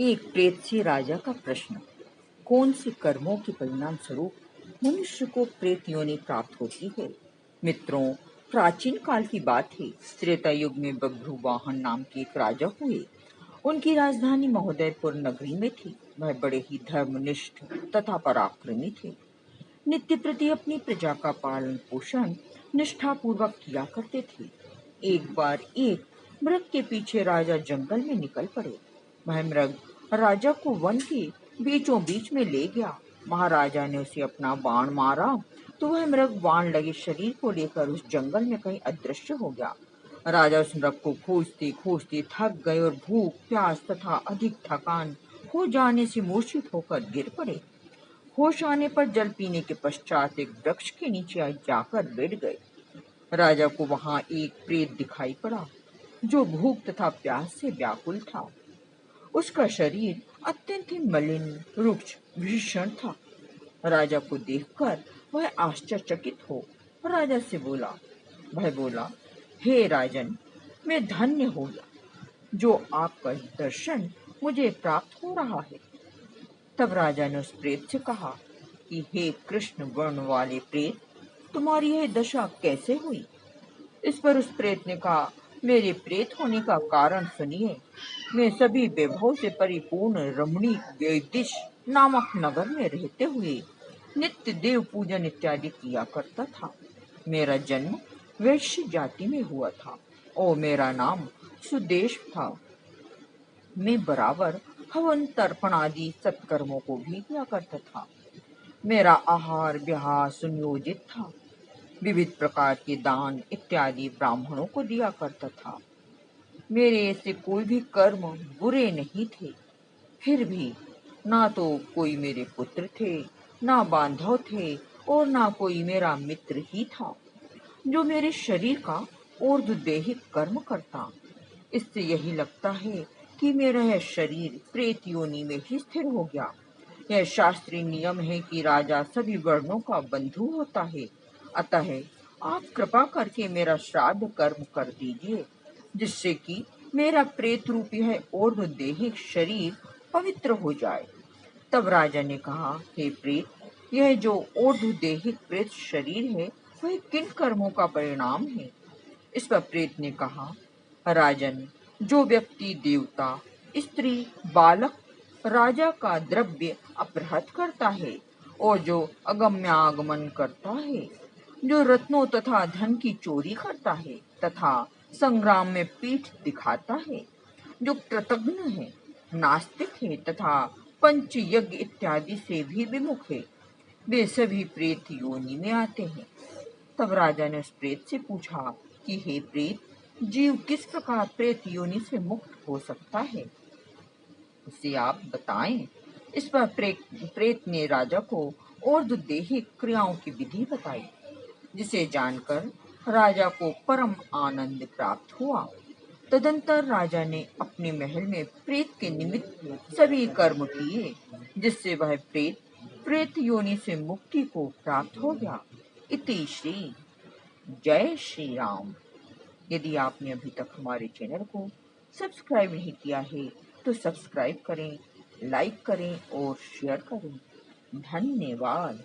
एक प्रेत से राजा का प्रश्न। कौन से कर्मों के परिणाम स्वरूप मनुष्य को प्रेत योनि प्राप्त होती है? मित्रों, प्राचीन काल की बात है। त्रेता युग में बभ्रुवाहन नाम के एक राजा हुए। उनकी राजधानी महोदयपुर नगरी में थी। वह बड़े ही धर्मनिष्ठ तथा पराक्रमी थे। नित्य प्रति अपनी प्रजा का पालन पोषण निष्ठापूर्वक किया करते थे। एक बार एक मृग के पीछे राजा जंगल में निकल पड़े। वह मृग राजा को वन के बीचों बीच में ले गया। महाराजा ने उसे अपना बाण मारा तो वह मृग बाण लगे शरीर को लेकर उस जंगल में कहीं अदृश्य हो गया। राजा उस मृग को खोजते खोजते थक गए और भूख प्यास तथा अधिक थकान हो जाने से मूर्छित होकर गिर पड़े। होश आने पर जल पीने के पश्चात एक वृक्ष के नीचे जाकर बैठ गए। राजा को वहां एक प्रेत दिखाई पड़ा जो भूख तथा प्यास से व्याकुल था। उसका शरीर अत्यंत ही मलिन रुक्ष भीषण था। राजा को देखकर वह आश्चर्यचकित हो राजा से बोला। वह बोला, हे राजन, मैं धन्य हो गया जो आपका दर्शन मुझे प्राप्त हो रहा है। तब राजा ने उस प्रेत से कहा कि हे कृष्ण वर्ण वाले प्रेत, तुम्हारी यह दशा कैसे हुई? इस पर उस प्रेत ने कहा, मेरे प्रेत होने का कारण सुनिए। मैं सभी वैभव से परिपूर्ण रमणीक वैदिश नामक नगर में रहते हुए नित्य देव पूजन इत्यादि किया करता था। मेरा जन्म वैश्य जाति में हुआ था और मेरा नाम सुदेश था। मैं बराबर हवन तर्पण आदि सत्कर्मों को भी किया करता था। मेरा आहार विहार सुनियोजित था। विविध प्रकार के दान इत्यादि ब्राह्मणों को दिया करता था। मेरे ऐसे कोई भी कर्म बुरे नहीं थे। फिर भी ना तो कोई मेरे पुत्र थे, ना बांधव थे और ना कोई मेरा मित्र ही था जो मेरे शरीर का ऊर्ध्वदेहिक कर्म करता। इससे यही लगता है कि मेरा यह शरीर प्रेत योनि में ही स्थिर हो गया। यह शास्त्रीय नियम है कि राजा सभी वर्णों का बंधु होता है। अतः आप कृपा करके मेरा श्राद्ध कर्म कर दीजिए, जिससे कि मेरा प्रेत रूप यह ऊर्ध्वदेहिक शरीर पवित्र हो जाए। तब राजा ने कहा, हे प्रेत, यह जो ऊर्ध्वदेहिक प्रेत शरीर है वह किन कर्मों का परिणाम है? इस पर प्रेत ने कहा, राजन, जो व्यक्ति देवता, स्त्री, बालक, राजा का द्रव्य अपहृत करता है और जो अगम्यागमन करता है, जो रत्नों तथा धन की चोरी करता है तथा संग्राम में पीठ दिखाता है, जो कृतघ्न है, नास्तिक है तथा पंच यज्ञ इत्यादि से भी विमुख है, वे सभी प्रेत योनि में आते हैं। तब राजा ने उस प्रेत से पूछा कि हे प्रेत, जीव किस प्रकार प्रेत योनि से मुक्त हो सकता है, उसे आप बताएं। इस पर प्रेत ने राजा को ऊर्ध्वदेहिक क्रियाओं की विधि बताई, जिसे जानकर राजा को परम आनंद प्राप्त हुआ। तदंतर राजा ने अपने महल में प्रेत के निमित्त सभी कर्म किए, जिससे वह प्रेत योनि से मुक्ति को प्राप्त हो गया। इति श्री। जय श्री राम। यदि आपने अभी तक हमारे चैनल को सब्सक्राइब नहीं किया है तो सब्सक्राइब करें, लाइक करें और शेयर करें। धन्यवाद।